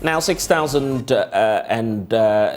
Now, 6,000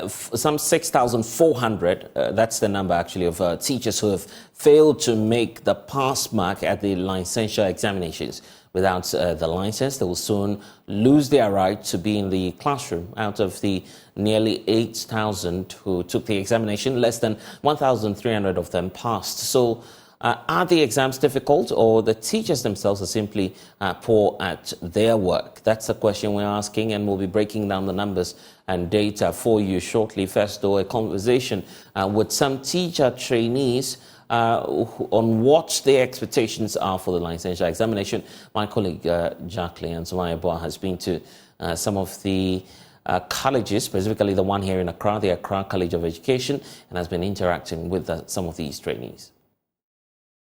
some 6,400, that's the number actually of teachers who have failed to make the pass mark at the licensure examinations. Without the license, they will soon lose their right to be in the classroom. Out of the nearly 8,000 who took the examination, less than 1,300 of them passed. So are the exams difficult, or the teachers themselves are simply poor at their work? That's the question we're asking, and we'll be breaking down the numbers and data for you shortly. First, though, a conversation with some teacher trainees on what their expectations are for the licensure examination. My colleague Jacqueline Anzumaya has been to some of the colleges, specifically the one here in Accra, the Accra College of Education, and has been interacting with some of these trainees.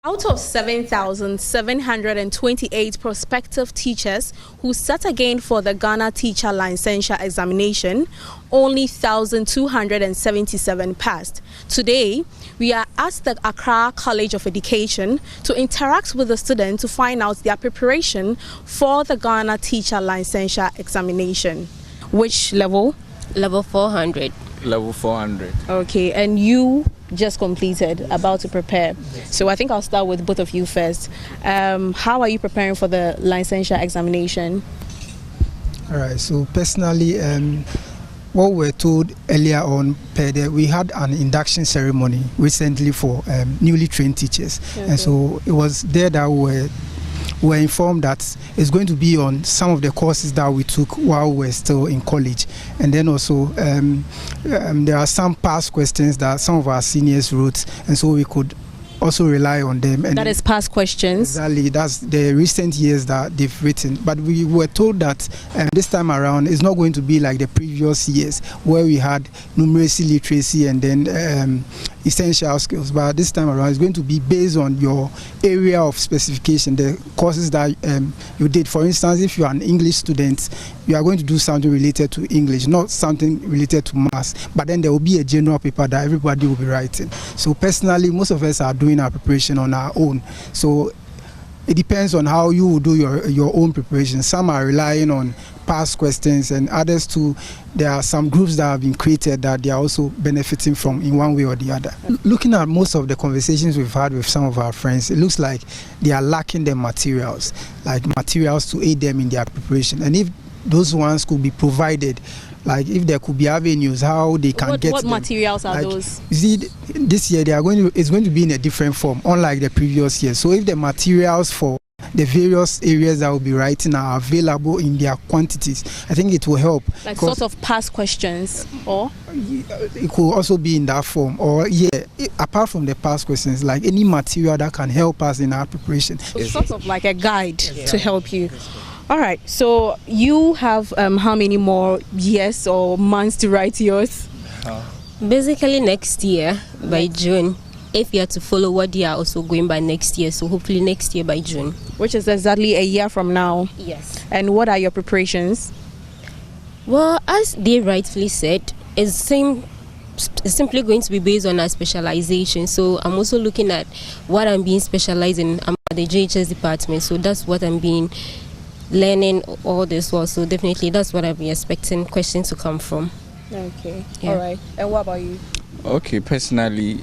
Out of 7,728 prospective teachers who sat again for the Ghana Teacher Licensure Examination, only 1,277 passed. Today, we are at the Accra College of Education to interact with the students to find out their preparation for the Ghana Teacher Licensure Examination. Which level? Level 400. Level 400. Okay, and you just completed, about to prepare. So I think I'll start with both of you first. How are you preparing for the licensure examination? All right, so personally, what we were told earlier on, we had an induction ceremony recently for newly trained teachers. Okay. And so it was there that we were informed that it's going to be on some of the courses that we took while we were still in college. And then also there are some past questions that some of our seniors wrote, and so we could also rely on them. And that is past questions? Exactly, that's the recent years that they've written. But we were told that this time around it's not going to be like the previous years where we had numeracy, literacy, and then essential skills. But this time around it's going to be based on your area of specification, the courses that you did. For instance, if you are an English student, you are going to do something related to English, not something related to maths. But then there will be a general paper that everybody will be writing. So personally, most of us are doing our preparation on our own. So it depends on how you will do your own preparation. Some are relying on past questions, and others too, there are some groups that have been created that they are also benefiting from in one way or the other. Looking at most of the conversations we've had with some of our friends, it looks like they are lacking the materials, like materials to aid them in their preparation. And if those ones could be provided, like if there could be avenues how they can get what them. Materials are like, those? You see, this year it's going to be in a different form, unlike the previous year. So if the materials for the various areas that will be writing are available in their quantities, I think it will help. Like sort of past questions, or? It could also be in that form, or apart from the past questions, like any material that can help us in our preparation. So sort of like a guide to help you. All right, so you have how many more years or months to write yours? Basically next year by June, if you are to follow what they are also going by next year. So hopefully next year by June. Which is exactly a year from now. Yes. And what are your preparations? Well, as they rightfully said, it's simply going to be based on our specialization. So I'm also looking at what I'm being specialized in. I'm at the JHS department, so that's what I'm being learning all this was. So definitely that's what I'll be expecting questions to come from. Okay. Yeah. All right. And what about you? Okay, personally,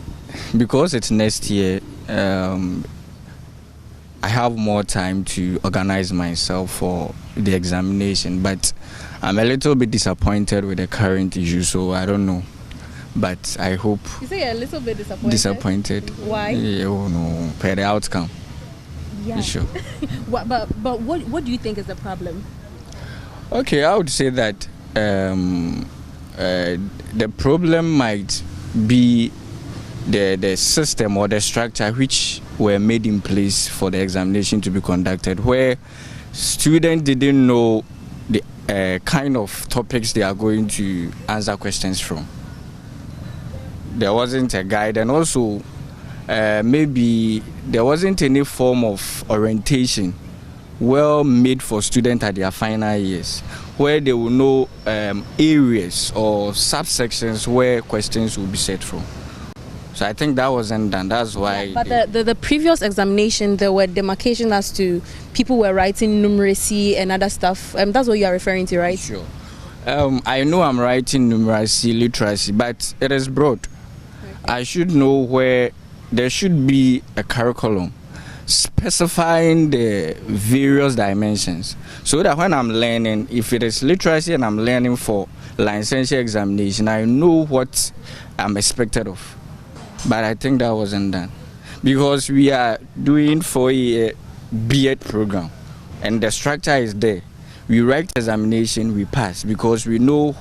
because it's next year, I have more time to organize myself for the examination, but I'm a little bit disappointed with the current issue, so I don't know. But I hope. You say you're a little bit disappointed? Disappointed. Why? Oh no, per the outcome. Yeah. Sure. but what do you think is the problem? Okay, I would say that the problem might be the system or the structure which were made in place for the examination to be conducted, where students didn't know the kind of topics they are going to answer questions from. There wasn't a guide, and also maybe there wasn't any form of orientation well made for students at their final years, where they will know areas or subsections where questions will be set from. So I think that wasn't done. That's why. Yeah, but the previous examination, there were demarcations as to people were writing numeracy and other stuff. That's what you are referring to, right? Sure. I know I'm writing numeracy, literacy, but it is broad. I should know where there should be a curriculum specifying the various dimensions, so that when I'm learning, if it is literacy and I'm learning for licensure examination, I know what I'm expected of. But I think that wasn't done, because we are doing for a B.Ed program and the structure is there. We write examination, we pass, because we know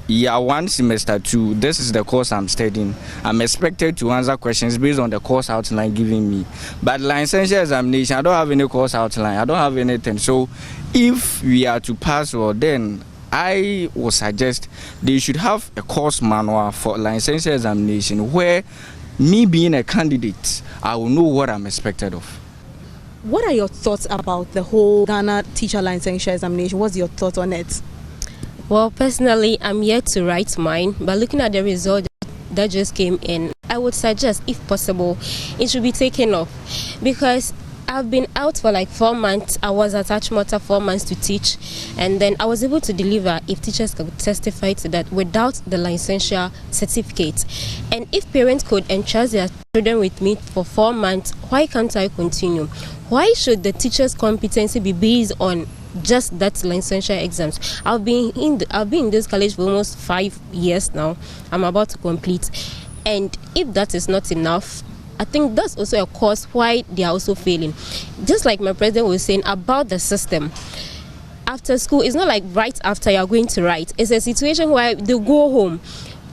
year 1, semester 2, this is the course I'm studying. I'm expected to answer questions based on the course outline given me. But licensure examination, I don't have any course outline, I don't have anything. So if we are to pass, well, then I would suggest they should have a course manual for licensure examination, where me being a candidate, I will know what I'm expected of. What are your thoughts about the whole Ghana teacher licensure examination? What's your thought on it? Well, personally, I'm yet to write mine, but looking at the result that just came in, I would suggest, if possible, it should be taken off, because I've been out for like 4 months. I was at Achimota 4 months to teach, and then I was able to deliver, if teachers could testify to that, without the licensure certificate. And if parents could entrust their children with me for 4 months, why can't I continue? Why should the teacher's competency be based on just that licensure exams? I've been in this college for almost 5 years now. I'm about to complete, and if that is not enough, I think that's also a cause why they are also failing. Just like my president was saying about the system, after school, it's not like right after you're going to write. It's a situation where they go home,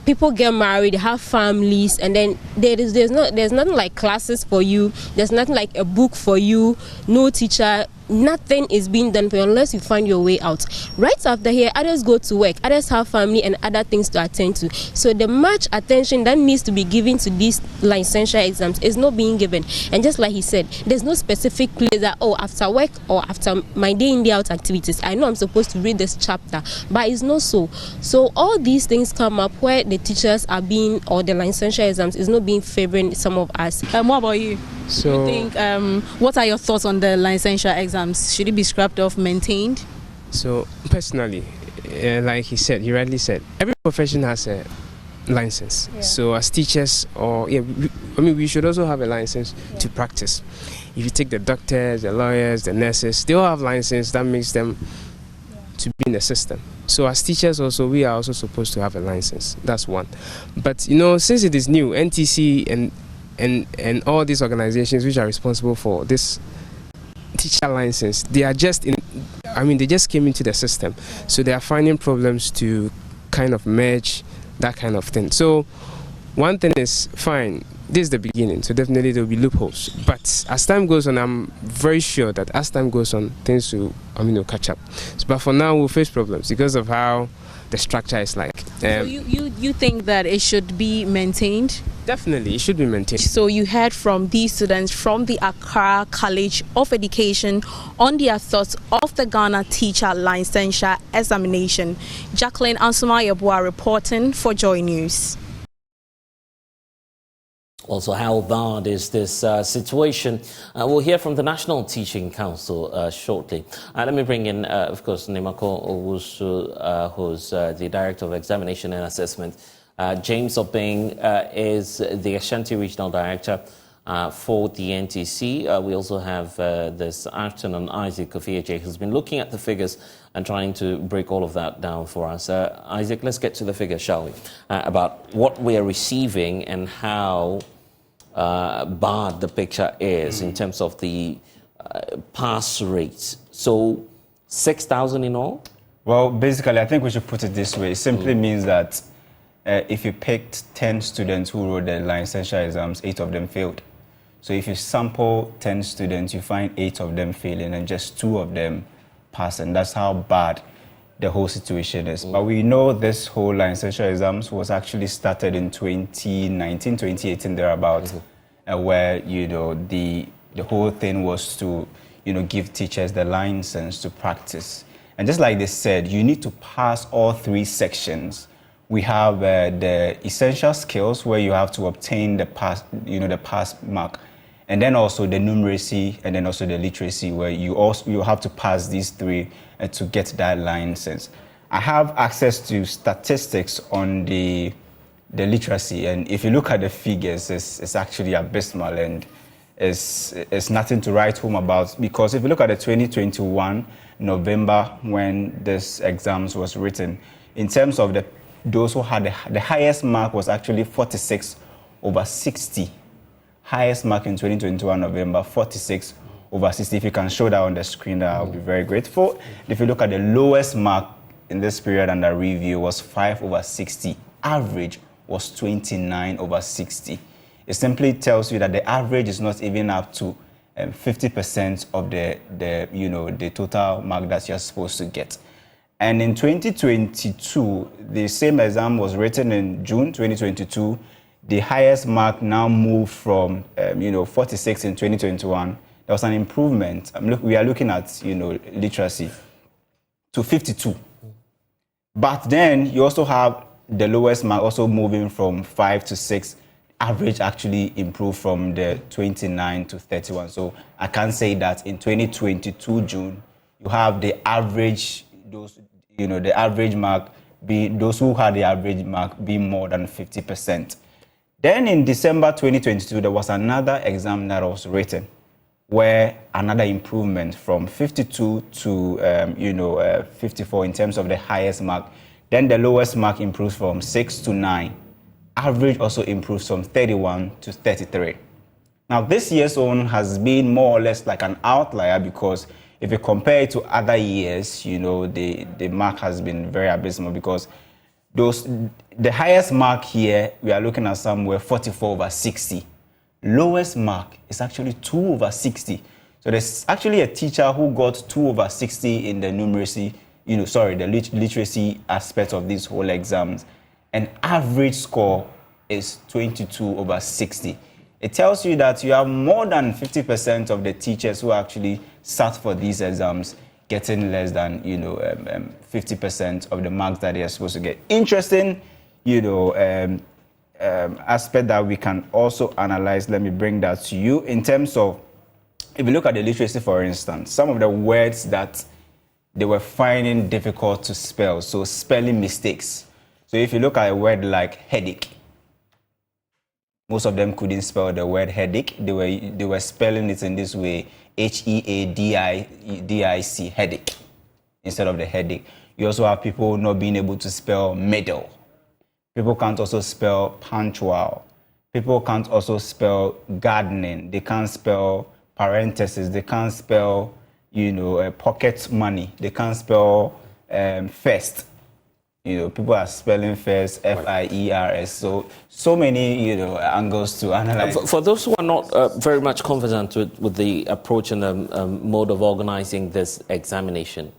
people get married, they have families, and then there's nothing like classes for you, there's nothing like a book for you, no teacher. Nothing is being done for you unless you find your way out. Right after here, others go to work, others have family and other things to attend to. So the much attention that needs to be given to these licensure exams is not being given. And just like he said, there's no specific place that, oh, after work or after my day in, day out activities, I know I'm supposed to read this chapter, but it's not so. So all these things come up where the teachers are being, or the licensure exams is not being favoring some of us. What about you? So, you think, what are your thoughts on the licensure exams? Should it be scrapped off, maintained? So personally, like he rightly said, every profession has a license. Yeah. So as teachers, we should also have a license to practice. If you take the doctors, the lawyers, the nurses, they all have license that makes them to be in the system. So as teachers also, we are also supposed to have a license. That's one. But since it is new, NTC and all these organizations which are responsible for this teacher license, they just came into the system, so they are finding problems to kind of merge that kind of thing. So one thing is fine, this is the beginning, so definitely there will be loopholes, but as time goes on, I'm very sure that as time goes on, things will catch up. But for now, we'll face problems because of how the structure is like. So you think that it should be maintained? Definitely, it should be maintained. So you heard from these students from the Accra College of Education on their thoughts of the Ghana Teacher Licensure Examination. Jacqueline Ansuma-Yeboah reporting for Joy News. Also, how bad is this situation? We'll hear from the National Teaching Council shortly. Let me bring in, of course, Nemako Owusu, who's the Director of Examination and Assessment. James Obeng is the Ashanti Regional Director for the NTC. We also have this afternoon Isaac Kofiaje, who's been looking at the figures and trying to break all of that down for us. Isaac, let's get to the figures, shall we? About what we are receiving and how bad the picture is in terms of the pass rates. So 6,000 in all? Well, basically, I think we should put it this way. It simply means that if you picked 10 students who wrote the licensure exams, 8 of them failed. So if you sample 10 students, you find 8 of them failing and just 2 of them passing. That's how bad the whole situation is. But we know this whole licensure exams was actually started in 2019, 2018, thereabouts, where, the whole thing was to, give teachers the license to practice. And just like they said, you need to pass all 3 sections. We have the essential skills where you have to obtain the pass, the pass mark, and then also the numeracy, and then also the literacy, where you have to pass these 3 to get that license. I have access to statistics on the literacy, and if you look at the figures, it's actually abysmal, and it's nothing to write home about, because if you look at the 2021 November when this exams was written, in terms of those who had the highest mark was actually 46/60. Highest mark in 2021 November, 46/60. If you can show that on the screen, I'll be very grateful. If you look at the lowest mark in this period under review was 5/60. Average was 29/60. It simply tells you that the average is not even up to 50% of the total mark that you're supposed to get. And in 2022, the same exam was written in June 2022. The highest mark now moved from 46 in 2021. There was an improvement. We are looking at literacy to 52. But then you also have the lowest mark also moving from 5 to 6. Average actually improved from the 29 to 31. So I can say that in 2022 June, you have the average, the average mark those who had the average mark be more than 50%. Then in December 2022, there was another exam that was written where another improvement from 52 to 54 in terms of the highest mark. Then the lowest mark improves from 6 to 9. Average also improves from 31 to 33. Now this year's own has been more or less like an outlier, because if you compare it to other years, the mark has been very abysmal, because the highest mark here, we are looking at somewhere 44/60. Lowest mark is actually 2/60. So there's actually a teacher who got 2/60 in the numeracy, the literacy aspect of these whole exams. And average score is 22/60. It tells you that you have more than 50% of the teachers who actually sat for these exams getting less than 50% of the marks that they are supposed to get. Interesting, aspect that we can also analyze. Let me bring that to you in terms of, if you look at the literacy, for instance, some of the words that they were finding difficult to spell, so spelling mistakes. So if you look at a word like headache, most of them couldn't spell the word headache. They were spelling it in this way, HEADIC, headache, instead of the headache. You also have people not being able to spell middle. People can't also spell punctual. People can't also spell gardening. They can't spell parentheses. They can't spell, pocket money. They can't spell first. People are spelling first, FIERS. So many, angles to analyze. For those who are not very much confident with the approach and the mode of organizing this examination,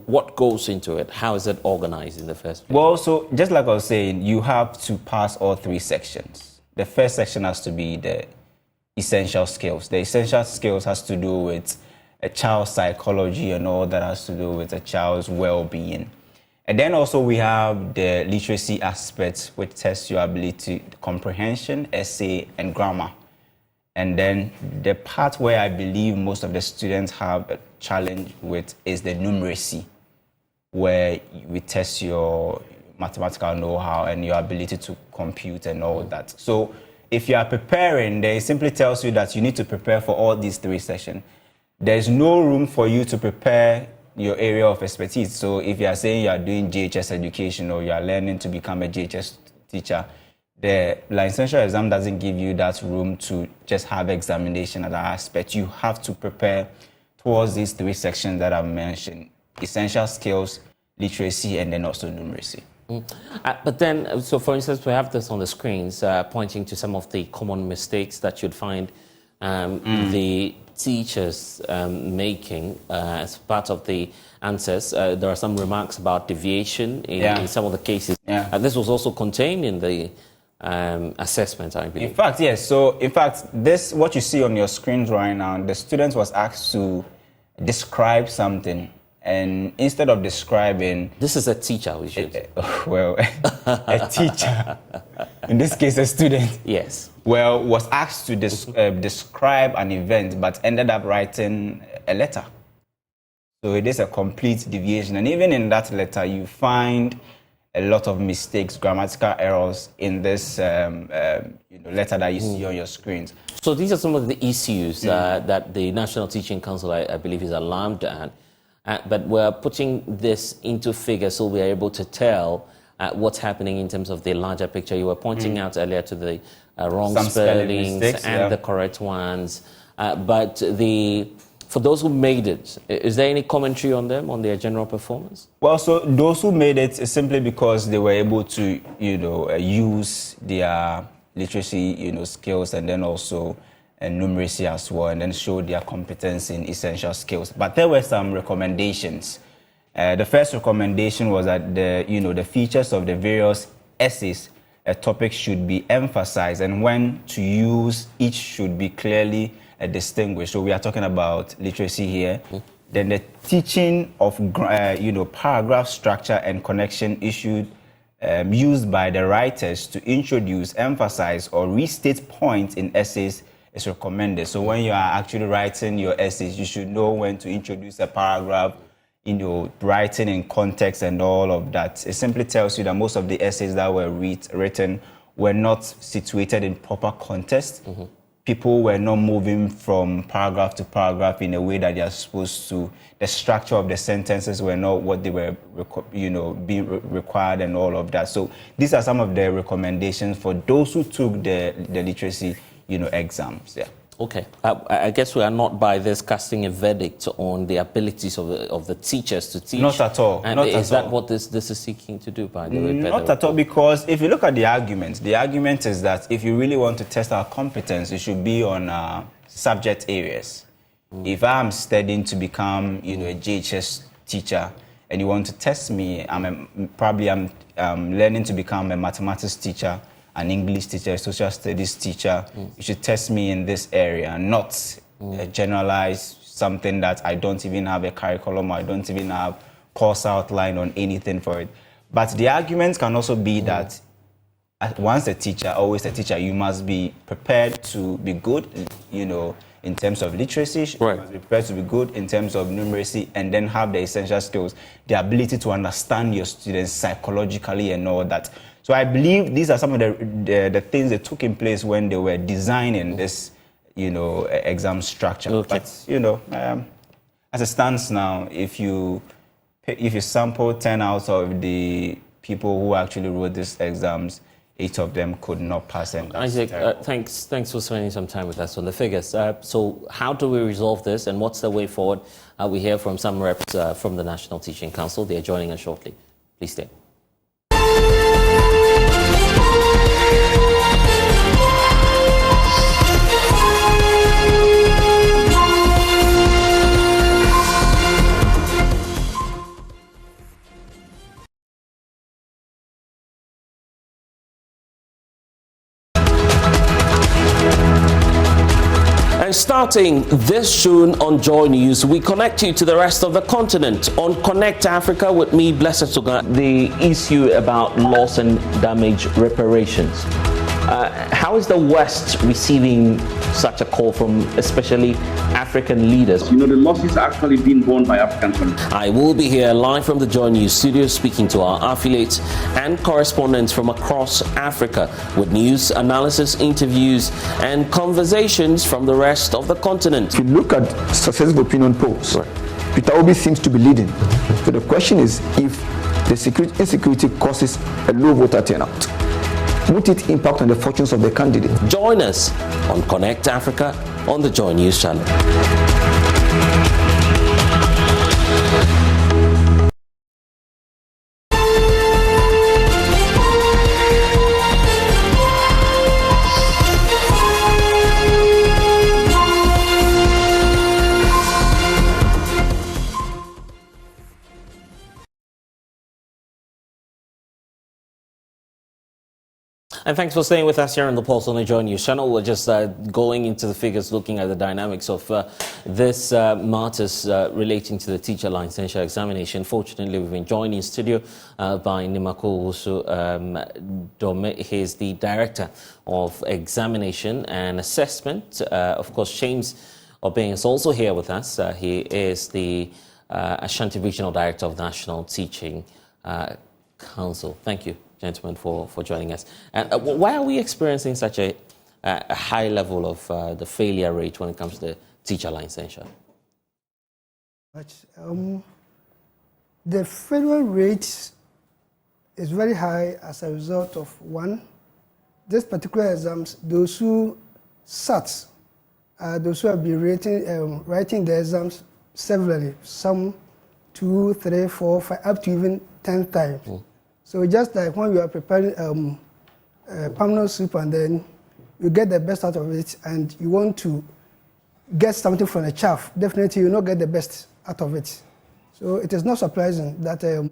what goes into it? How is it organized in the first place? Well, so just like I was saying, you have to pass all 3 sections. The first section has to be the essential skills. The essential skills has to do with a child's psychology and all that has to do with a child's well-being. And then also we have the literacy aspects, which tests your ability, comprehension, essay, and grammar. And then the part where I believe most of the students have a challenge with is the numeracy, where we test your mathematical know-how and your ability to compute and all that. So if you are preparing, they simply tells you that you need to prepare for all these 3 sessions. There's no room for you to prepare your area of expertise. So if you are saying you are doing JHS education or you are learning to become a JHS teacher, the licensure exam doesn't give you that room to just have examination at that aspect. You have to prepare towards these 3 sections that I've mentioned: essential skills, literacy, and then also numeracy. But then, so for instance, we have this on the screens pointing to some of the common mistakes that you'd find the teachers making as part of the answers. There are some remarks about deviation in some of the cases. This was also contained in the assessment, I believe. In fact, yes. So, in fact, this, what you see on your screens right now, the student was asked to describe something. And instead of describing... This is a teacher, we should. Well, a teacher, in this case a student. Yes. Well, was asked to describe an event, but ended up writing a letter. So it is a complete deviation. And even in that letter, you find a lot of mistakes, grammatical errors in this letter that you see on your screens. So these are some of the issues that the National Teaching Council, I believe, is alarmed at. But we're putting this into figure so we're able to tell what's happening in terms of the larger picture. You were pointing out earlier to the wrong spellings mistakes, and the correct ones. But for those who made it, is there any commentary on them, on their general performance? Well, so those who made it is simply because they were able to, use their literacy, skills, and then also numeracy as well, and then show their competence in essential skills. But there were some recommendations. The first recommendation was that the features of the various essays, a topic should be emphasized, and when to use each should be clearly distinguished. So we are talking about literacy here. Then the teaching of paragraph structure and connection issued used by the writers to introduce, emphasize, or restate points in essays is recommended. So when you are actually writing your essays, you should know when to introduce a paragraph, writing in context and all of that. It simply tells you that most of the essays that were written were not situated in proper context. People were not moving from paragraph to paragraph in a way that they are supposed to. The structure of the sentences were not what they were, being required and all of that. So these are some of the recommendations for those who took the literacy, exams. Yeah. Okay. I guess we are not by this casting a verdict on the abilities of the teachers to teach. Not at all. And is that what this is seeking to do, by the way? Not at all, because if you look at the argument is that if you really want to test our competence, it should be on subject areas. If I'm studying to become, a JHS teacher, and you want to test me, I'm learning to become a mathematics teacher, an English teacher, a social studies teacher. You should test me in this area, not generalize something that I don't even have a curriculum, or I don't even have course outline on anything for it. But the argument can also be that once a teacher, always a teacher, you must be prepared to be good, in terms of literacy, you must be prepared to be good in terms of numeracy, and then have the essential skills, the ability to understand your students psychologically and all that. So I believe these are some of the things that took in place when they were designing this, exam structure. Okay. But, as it stands now, if you sample 10 out of the people who actually wrote these exams, 8 of them could not pass. And Isaac, thanks for spending some time with us on the figures. So how do we resolve this, and what's the way forward? We hear from some reps from the National Teaching Council. They're joining us shortly. Please stay. And starting this June on Joy News, we connect you to the rest of the continent on Connect Africa with me, Blessed Suga. The issue about loss and damage reparations. How is the West receiving such a call from especially African leaders? The losses are actually being borne by African countries. I will be here live from the Joy News studio speaking to our affiliates and correspondents from across Africa with news, analysis, interviews and conversations from the rest of the continent. If you look at successive opinion polls, Peter Obi seems to be leading. So the question is, if the insecurity causes a low voter turnout, would it impact on the fortunes of the candidate? Join us on Connect Africa on the Joy News channel. And thanks for staying with us here on the Pulse on the Joy News channel. We're just going into the figures, looking at the dynamics of this matters relating to the teacher licensure examination. Fortunately, we've been joined in studio by Nimako Dome. He's the Director of Examination and Assessment. Of course, James Obeng is also here with us. He is the Ashanti Regional Director of National Teaching Council. Thank you, gentlemen, for joining us. And why are we experiencing such a high level of the failure rate when it comes to the teacher licensure? The failure rate is very high as a result of, one, this particular exams, those who sat, those who have been writing the exams severally, some 2, 3, 4, 5, up to even 10 times. So just like when you are preparing permanent soup and then you get the best out of it and you want to get something from the chaff, definitely you will not get the best out of it. So it is not surprising that the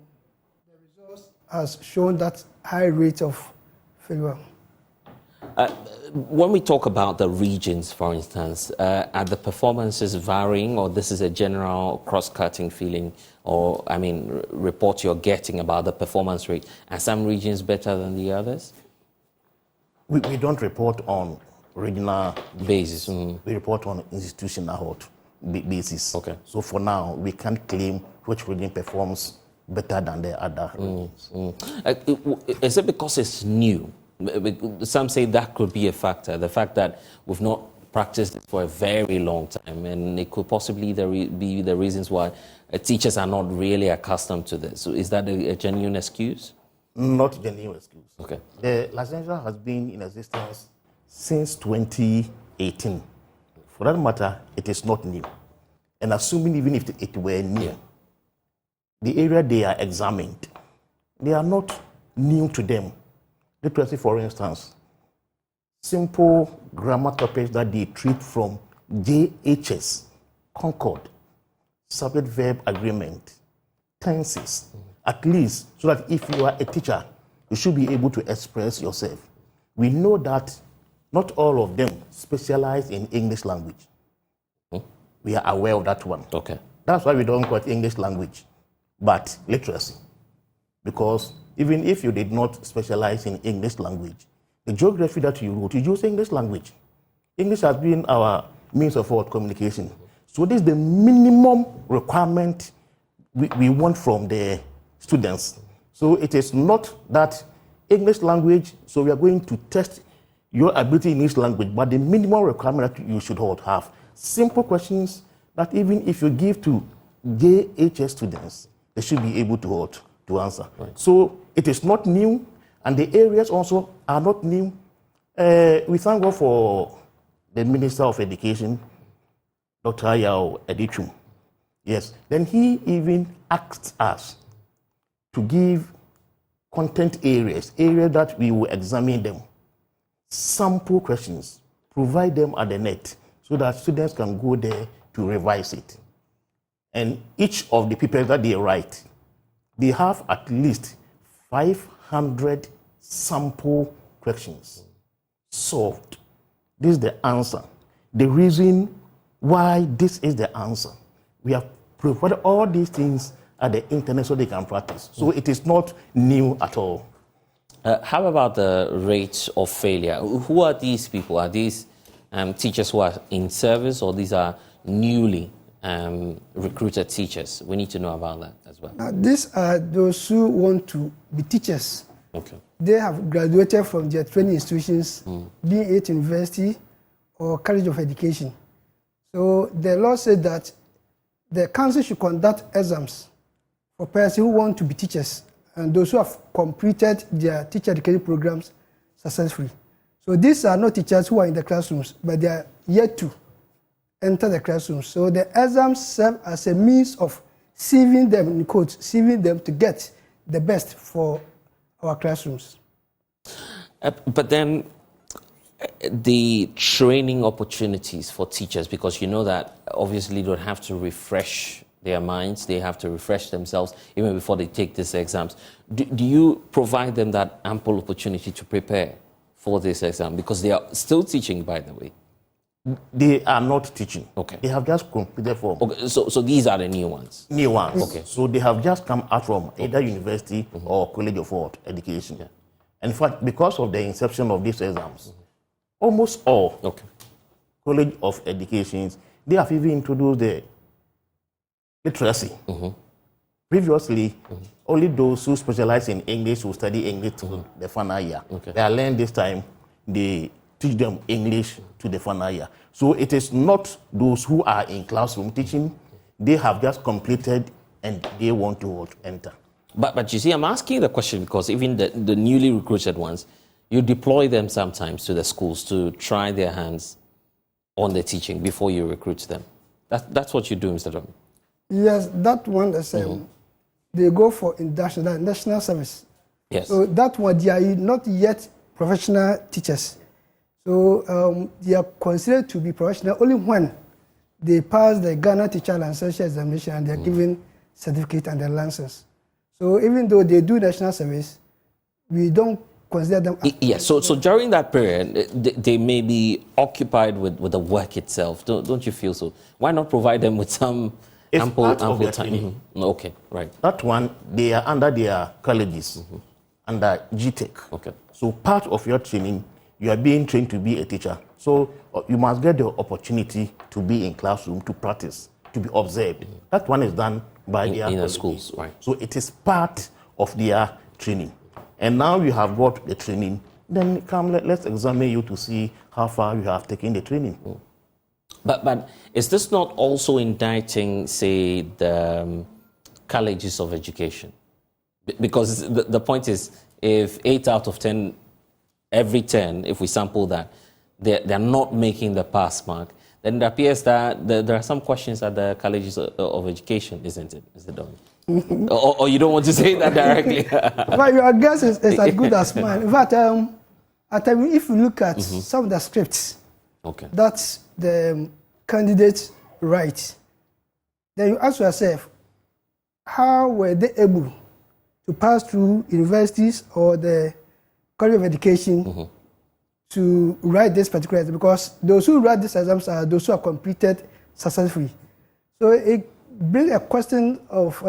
results has shown that high rate of failure. When we talk about the regions, for instance, are the performances varying, or this is a general cross-cutting feeling, or, I mean, report you're getting about the performance rate? Are some regions better than the others? We don't report on regional basis. We report on institutional basis. Okay. So for now, we can't claim which region performs better than the other regions. Is it because it's new? Some say that could be a factor, the fact that we've not practiced it for a very long time, and it could possibly be the reasons why teachers are not really accustomed to this. So is that a genuine excuse? Not genuine excuse. Okay. The licensure has been in existence since 2018. For that matter, it is not new. And assuming even if it were new, the area they are examined, they are not new to them. Literacy, for instance, simple grammar topics that they treat from JHS, Concord, subject-verb agreement, tenses, at least so that if you are a teacher, you should be able to express yourself. We know that not all of them specialize in English language. We are aware of that one. Okay. That's why we don't call it English language, but literacy. Because even if you did not specialize in English language, the geography that you wrote, you use English language. English has been our means of communication. So this is the minimum requirement we want from the students. So it is not that English language, so we are going to test your ability in English language, but the minimum requirement that you should have. Simple questions that even if you give to JHS students, they should be able to answer. Right. So it is not new, and the areas also are not new. We thank God for the Minister of Education, Dr. Yao Edichum. Yes, then he even asked us to give content areas that we will examine them, sample questions, provide them at the net so that students can go there to revise it. And each of the papers that they write, they have at least 500 sample questions solved. This is the answer. The reason why this is the answer. We have provided all these things at the internet so they can practice. So it is not new at all. How about the rates of failure? Who are these people? Are these teachers who are in service, or these are newly recruited teachers? We need to know about that as well. These are those who want to be teachers. Okay. They have graduated from their training institutions, be it university or college of education. So the law said that the council should conduct exams for persons who want to be teachers and those who have completed their teacher education programs successfully. So these are not teachers who are in the classrooms, but they are yet to enter the classrooms. So the exams serve as a means of sieving them, in quotes, sieving them to get the best for our classrooms. But then the training opportunities for teachers, because you know that obviously they don't have to refresh their minds, they have to refresh themselves even before they take these exams. Do you provide them that ample opportunity to prepare for this exam? Because they are still teaching, by the way. They are not teaching. Okay. They have just completed form. Okay, so these are the new ones? New ones. Okay. So they have just come out from either university or college of education. Yeah. In fact, because of the inception of these exams, almost all college of educations, they have even introduced the literacy. Previously, only those who specialize in English will study English to the final year. They are learned this time, they teach them English to the final year. So it is not those who are in classroom teaching, they have just completed and they want to enter. But you see, I'm asking the question because even the newly recruited ones, you deploy them sometimes to the schools to try their hands on the teaching before you recruit them. That's what you do, Mr. Dom. Yes, that one is they go for national service. Yes. So that one, they are not yet professional teachers. So they are considered to be professional only when they pass the Ghana Teacher Licensure Examination and they are given certificate and their license. So even though they do national service, we don't consider them. Yes. So during that period, they may be occupied with the work itself. Don't you feel so? Why not provide them with some ample time? Okay, right. That one, they are under their colleges, under GTech. Okay. So part of your training, you are being trained to be a teacher. So you must get the opportunity to be in classroom, to practice, to be observed. That one is done by their in the schools, right? So it is part of their training. And now you have got the training, then let's examine you to see how far you have taken the training. But is this not also indicting, say, the colleges of education? Because the point is, if 8 out of 10, every 10, if we sample that, they're not making the pass mark, then it appears that there are some questions at the colleges of education, isn't it, Mr. Don? or you don't want to say that directly? Well, your guess is as good as mine. In fact, if you look at some of the scripts, that's the candidates write, then you ask yourself, how were they able to pass through universities or the College of Education to write this particular exam? Because those who write these exams are those who are completed successfully. So it brings a question of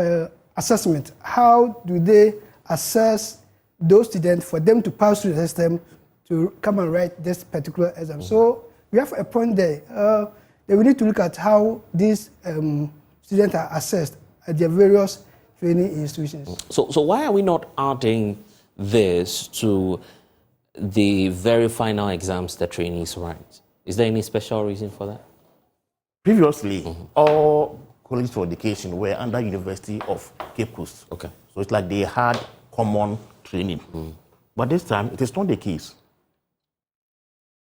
assessment. How do they assess those students for them to pass through the system to come and write this particular exam? So we have a point there. We need to look at how these students are assessed at their various training institutions. So why are we not adding this to the very final exams the trainees write? Is there any special reason for that? Previously, all colleges for education were under University of Cape Coast. Okay. So it's like they had common training. But this time, it is not the case.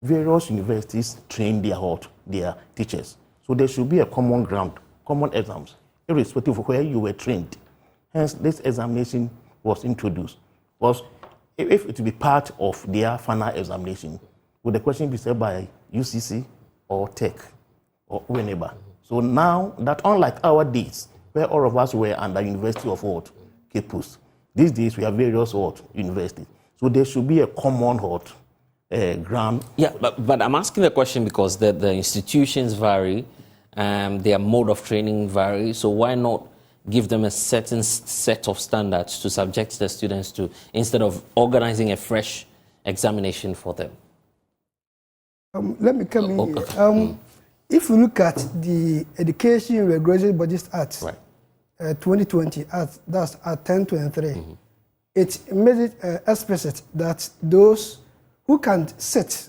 Various universities train their teachers. So there should be a common ground, common exams, irrespective of where you were trained. Hence, this examination was introduced. Was if it will be part of their final examination, would the question be said by UCC or Tech or whenever? So now that, unlike our days, where all of us were under University of Cape Coast, these days we have various universities. So there should be a common ground. Yeah, but I'm asking the question because the institutions vary, their mode of training varies. So why not give them a certain set of standards to subject the students to, instead of organizing a fresh examination for them? Let me come in here. If you look at the Education Regulation Budget Act, 2020, that's at 1023, it made it explicit that those who can sit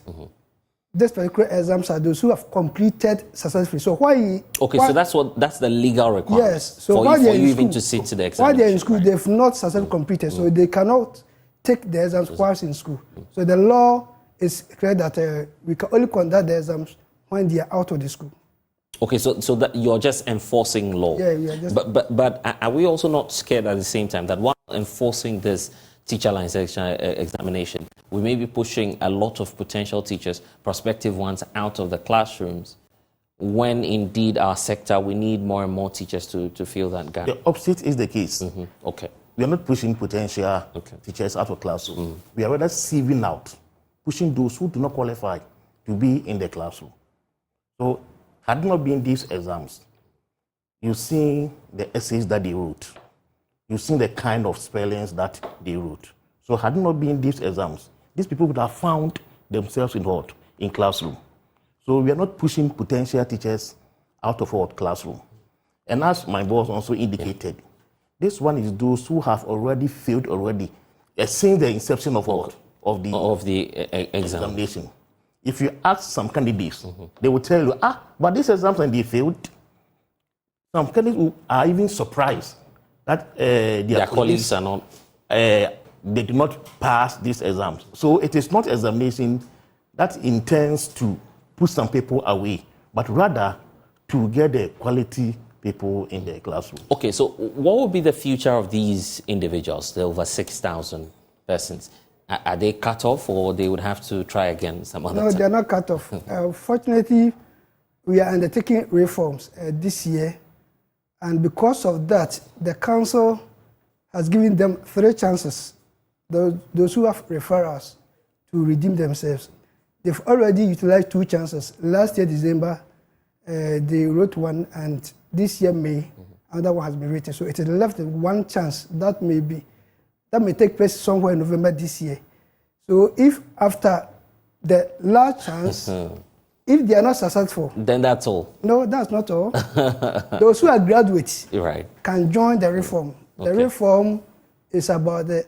this particular exams are those who have completed successfully. So so that's the legal requirement. Yes. So for you even to sit to the exam. While they're in school, they've not successfully completed, so they cannot take the exams whilst in school. So the law is clear that we can only conduct the exams when they are out of the school. Okay, so that you're just enforcing law. Yeah. But are we also not scared at the same time that while enforcing this teacher licensure examination, we may be pushing a lot of potential teachers, prospective ones, out of the classrooms, when indeed our sector, we need more and more teachers to fill that gap? The opposite is the case. Okay. We are not pushing potential teachers out of classroom. We are rather sieving out, pushing those who do not qualify to be in the classroom. So had not been these exams, you've seen the essays that they wrote. You've seen the kind of spellings that they wrote. So had not been these exams, these people would have found themselves in classroom. So we are not pushing potential teachers out of our classroom. And as my boss also indicated, this one is those who have already failed since the inception of what? Of the examination. If you ask some candidates, they will tell you, but these exams and they failed. Some candidates are even surprised that their colleagues are not. They did not pass these exams. So it is not examination that intends to put some people away, but rather to get the quality people in the classroom. Okay, so what would be the future of these individuals, the over 6,000 persons? Are they cut off, or they would have to try again some other time? No, they're not cut off. Fortunately, we are undertaking reforms this year, and because of that, the council has given them 3 chances, those who have referrals, to redeem themselves. They've already utilized 2 chances. Last year, December, they wrote one, and this year, May, another one has been written. So it is left 1 chance that may take place somewhere in November this year. So if after the last chance, if they are not successful, then that's all. No, that's not all. Those who are graduates can join the reform. Okay. The reform is about the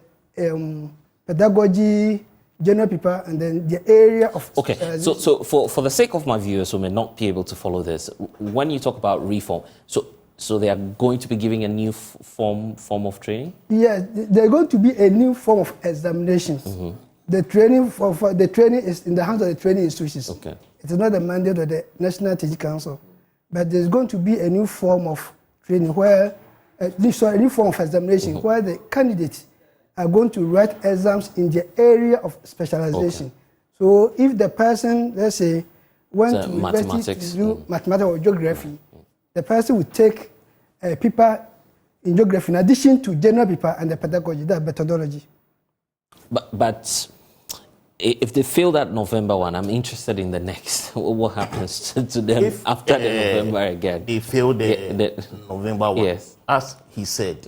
pedagogy, general paper, and then the area of. Okay, so for the sake of my viewers who may not be able to follow this, when you talk about reform, so they are going to be giving a new form of training? Yes, they're going to be a new form of examinations. The training the training is in the hands of the training institutions. Okay. It is not the mandate of the National Teaching Council, but there's going to be a new form of training where, a new form of examination where the candidates are going to write exams in the area of specialization. Okay. So if the person, let's say, went to university to do mathematics or geography, the person would take a paper in geography in addition to general paper and the pedagogy, that methodology. But if they fail that November one, I'm interested in the next. What happens to them after the November again? They fail the November one. Yes. As he said,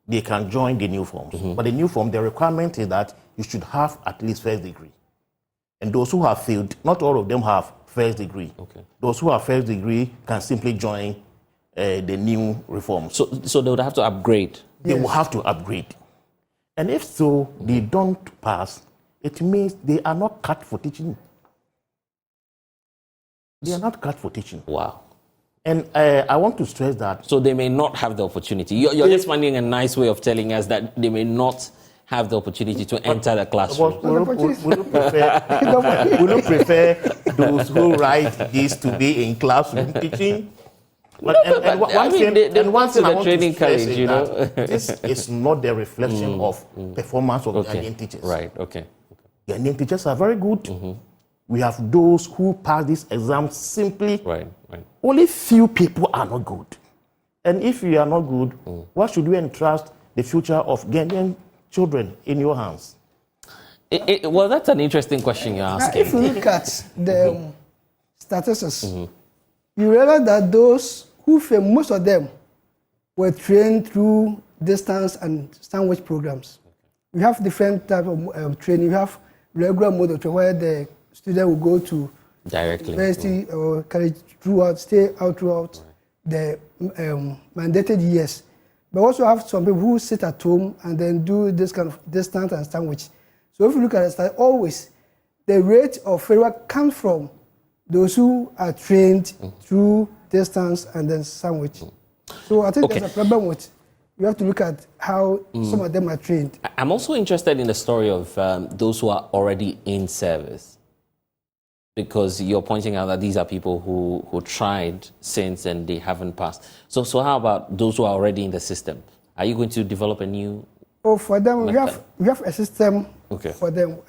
they can join the new forms. But the new form, the requirement is that you should have at least first degree. And those who have failed, not all of them have first degree. Okay. Those who have first degree can simply join the new reform. So they would have to upgrade? They will have to upgrade. And if so, they don't pass, it means they are not cut for teaching. They are not cut for teaching. Wow. And I want to stress that. So they may not have the opportunity. You're just finding a nice way of telling us that they may not have the opportunity to enter the classroom. We don't prefer those who write this to be in classroom teaching. One thing I want to stress is that this is not the reflection of performance of the Ghanaian teachers. Right, okay. Ghanaian teachers are very good. We have those who pass this exam simply. Right. Only few people are not good. And if you are not good, why should we entrust the future of Ghanaian children in your hands? Well, that's an interesting question you're asking. Now, if you look at the statistics, you realize that those who fail, most of them were trained through distance and sandwich programs. We have different types of training. We have regular mode of training where the student will go to directly university or college stay out throughout the mandated years. But also have some people who sit at home and then do this kind of distance and sandwich. So if you look at it, always the rate of failure comes from those who are trained through distance and then sandwich. So I think there's a problem with, you have to look at how some of them are trained. I'm also interested in the story of those who are already in service, because you're pointing out that these are people who tried since and they haven't passed. So how about those who are already in the system? Are you going to develop a new? Oh, for them, we have a system for them.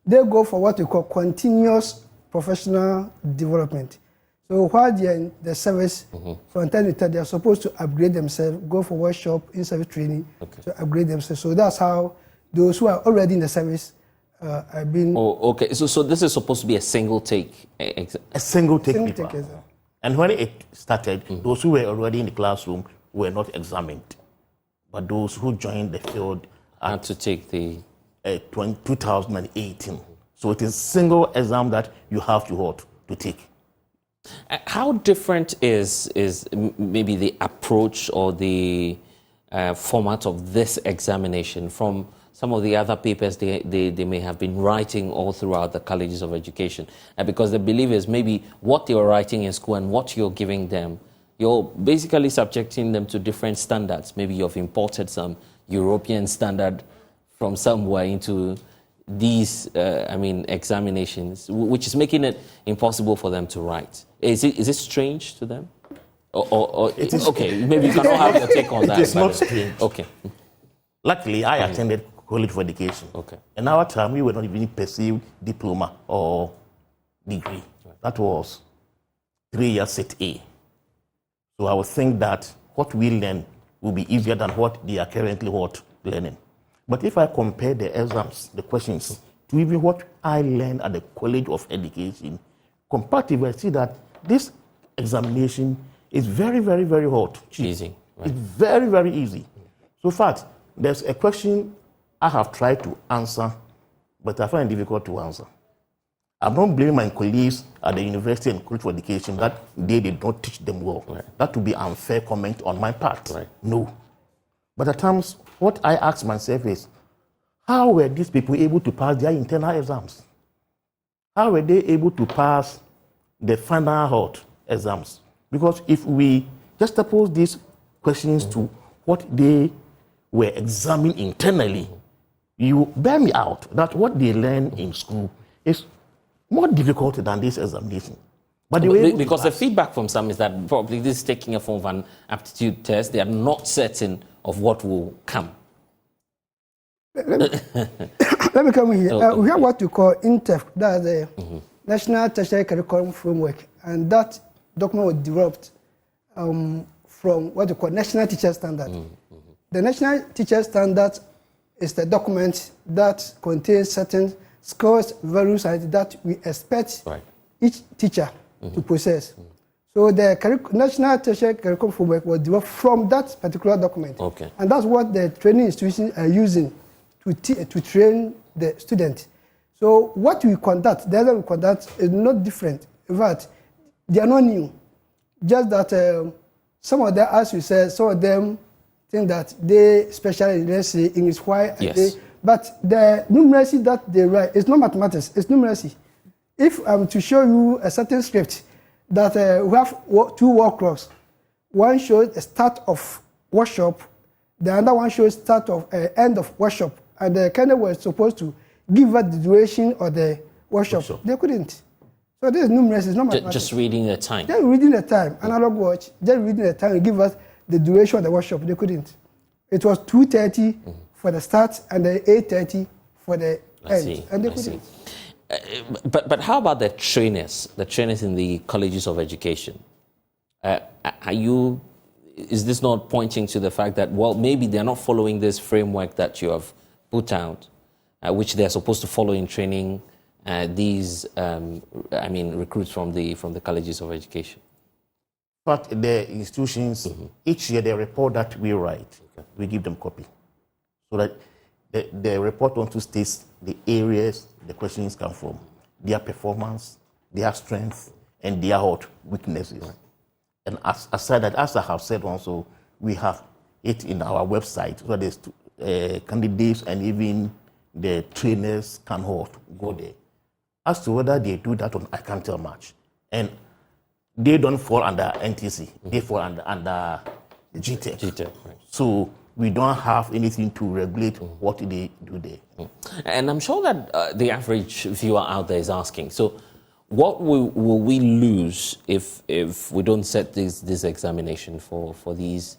They go for what we call continuous professional development. So while they're in the service, from time to time, they're supposed to upgrade themselves, go for workshop, in-service training to upgrade themselves. So that's how those who are already in the service are being... Oh, okay. So this is supposed to be a single take exam? A single take paper. And when it started, those who were already in the classroom were not examined. But those who joined the field had to take the 2018. So it is single exam that you have to take. How different is maybe the approach or the format of this examination from some of the other papers they may have been writing all throughout the colleges of education? Because the belief is maybe what they were writing in school and what you're giving them, you're basically subjecting them to different standards. Maybe you've imported some European standard from somewhere into these, examinations, which is making it impossible for them to write. Is it strange to them? Or it is, okay, maybe you cannot have your take on that. It is not strange. Okay. Luckily, I attended college for education. Okay. In our time, we were not even perceived diploma or degree. Right. That was 3 years set A. So I would think that what we learn will be easier than what they are currently learning. But if I compare the exams, the questions, to even what I learned at the College of Education, comparatively, I see that this examination is very, very, very hot. Easy. Right. It's very, very easy. So, in fact, there's a question I have tried to answer, but I find it difficult to answer. I'm not blaming my colleagues at the university and college of education that they did not teach them well. Right. That would be unfair comment on my part. Right. No. But at times, what I ask myself is, how were these people able to pass their internal exams? How were they able to pass the final hot exams? Because if we just oppose these questions to what they were examining internally, you bear me out that what they learn in school is more difficult than this examination. But because the feedback from some is that probably this is taking a form of an aptitude test. They are not certain of what will come. Let me come in here. We have what you call INTEF, that's the National Tertiary Curriculum Framework, and that document was developed from what you call National Teacher Standard. The National Teacher Standard is the document that contains certain skills, values, and that we expect each teacher to possess. So the National Tertiary Curriculum Framework was developed from that particular document. Okay. And that's what the training institutions are using to train the student. So what we conduct, the other we conduct is not different. In fact, they are not new. Just that some of them, as you said, some of them think that they specialize in, let's say, English. Why? Yes. But the numeracy that they write is not mathematics, it's numeracy. If I'm to show you a certain script that we have 2 word clocks, one shows a start of workshop, the other one shows start of end of workshop, and the candidate was supposed to give us the duration of the workshop. They couldn't. So this numeracy is not mathematics. Just reading the time. Just reading the time, analog watch, just reading the time and give us the duration of the workshop. They couldn't. It was 2:30 for the start and then 8:30 for the end. And they couldn't. But how about the trainers in the colleges of education? Is this not pointing to the fact that, well, maybe they're not following this framework that you have put out, which they're supposed to follow in training these, recruits from the colleges of education? But the institutions, each year the report that we write, we give them copy. So that the report also states the areas the questions come from, their performance, their strengths, and their weaknesses. And aside that, as I have said also, we have it in our website, so there's candidates and even the trainers can go there. As to whether they do that on, I can't tell much. And they don't fall under NTC, they fall under GTEC. Right. So we don't have anything to regulate what they do there. And I'm sure that the average viewer out there is asking, so what will we lose if we don't set this examination for these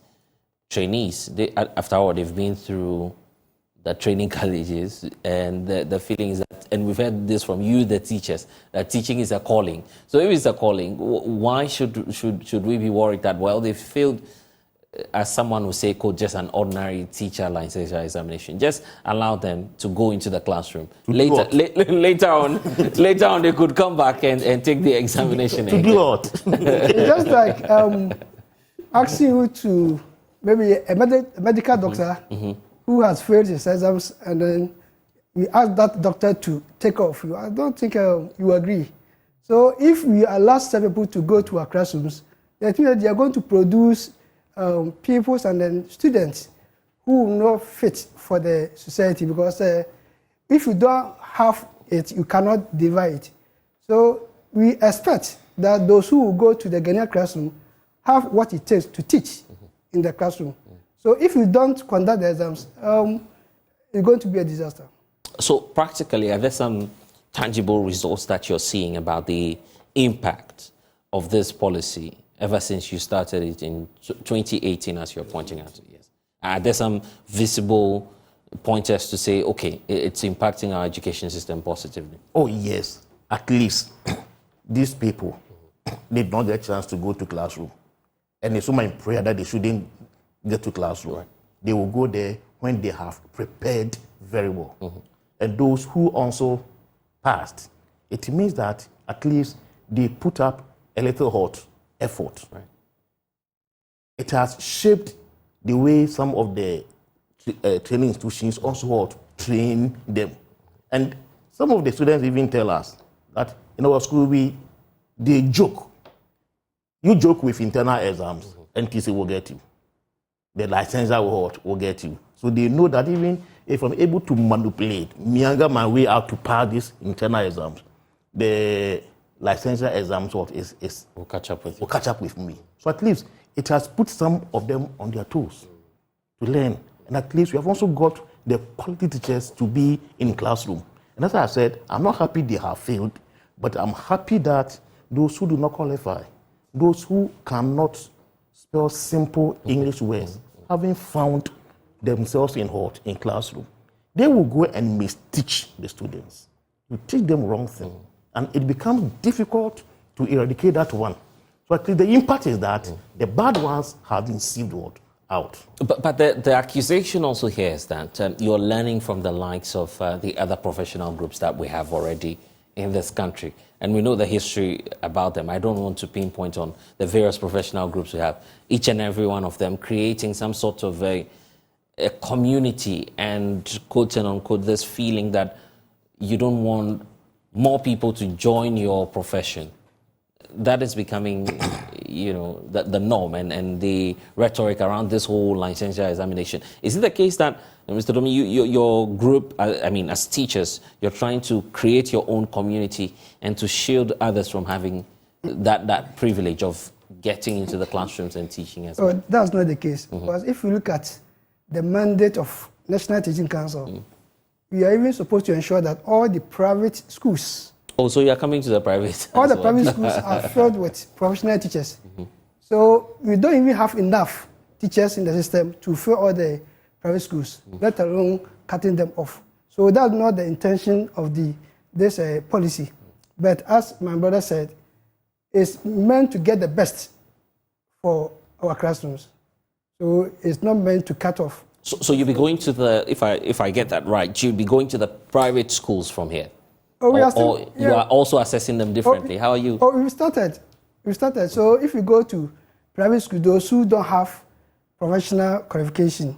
trainees? After all, they've been through the training colleges, and the feeling is that, and we've heard this from you, the teachers, that teaching is a calling. So if it's a calling, why should we be worried that, well, they failed, as someone would say, just an ordinary teacher licensure examination? Just allow them to go into the classroom. Later on, they could come back and take the examination. To do what? It's just like asking you to maybe a medical doctor who has failed his exams, and then we ask that doctor to take off you. I don't think you agree. So if we allow such people to go to our classrooms, that means that they are going to produce pupils and then students who will not fit for the society, because if you don't have it, you cannot divide it. So we expect that those who will go to the Ghanaian classroom have what it takes to teach in the classroom. So if you don't conduct the exams, it's going to be a disaster. So practically, are there some tangible results that you're seeing about the impact of this policy ever since you started it in 2018, as you're pointing out? Yes. Are there some visible pointers to say, okay, it's impacting our education system positively? Oh, yes. At least these people did not get a chance to go to classroom. And it's my prayer that they shouldn't get to classroom. Right. They will go there when they have prepared very well. And those who also passed, it means that at least they put up a little hot effort. Right. It has shaped the way some of the training institutions also train them. And some of the students even tell us that in our school, they joke. You joke with internal exams, NTC will get you. The licensure will get you. So they know that even if I'm able to manipulate, meander my way out to pass these internal exams, the licensure exams will catch up with me. So at least it has put some of them on their toes to learn. And at least we have also got the quality teachers to be in classroom. And as I said, I'm not happy they have failed, but I'm happy that those who do not qualify, those who cannot spell simple English words, having found themselves in classroom, they will go and misteach the students. You teach them wrong thing, and it becomes difficult to eradicate that one. So at least the impact is that the bad ones have been sieved out. But the accusation also here is that you're learning from the likes of the other professional groups that we have already in this country. And we know the history about them. I don't want to pinpoint on the various professional groups we have, each and every one of them creating some sort of a community and quote and unquote this feeling that you don't want more people to join your profession. That is becoming, the norm and the rhetoric around this whole licensure examination. Is it the case that, Mr. Domi, your group, as teachers, you're trying to create your own community and to shield others from having that privilege of getting into the classrooms and teaching as well? That's not the case. Because if you look at the mandate of National Teaching Council, we are even supposed to ensure that all the private schools. Oh, so you are coming to the private? All the private schools are filled with professional teachers. So we don't even have enough teachers in the system to fill all the private schools, let alone cutting them off. So that's not the intention of this policy. But as my brother said, it's meant to get the best for our classrooms. So it's not meant to cut off. So you'll be going to the, if I get that right, you'll be going to the private schools from here? Or you are also assessing them differently? How are you? We started. So if you go to private school, those who don't have professional qualification,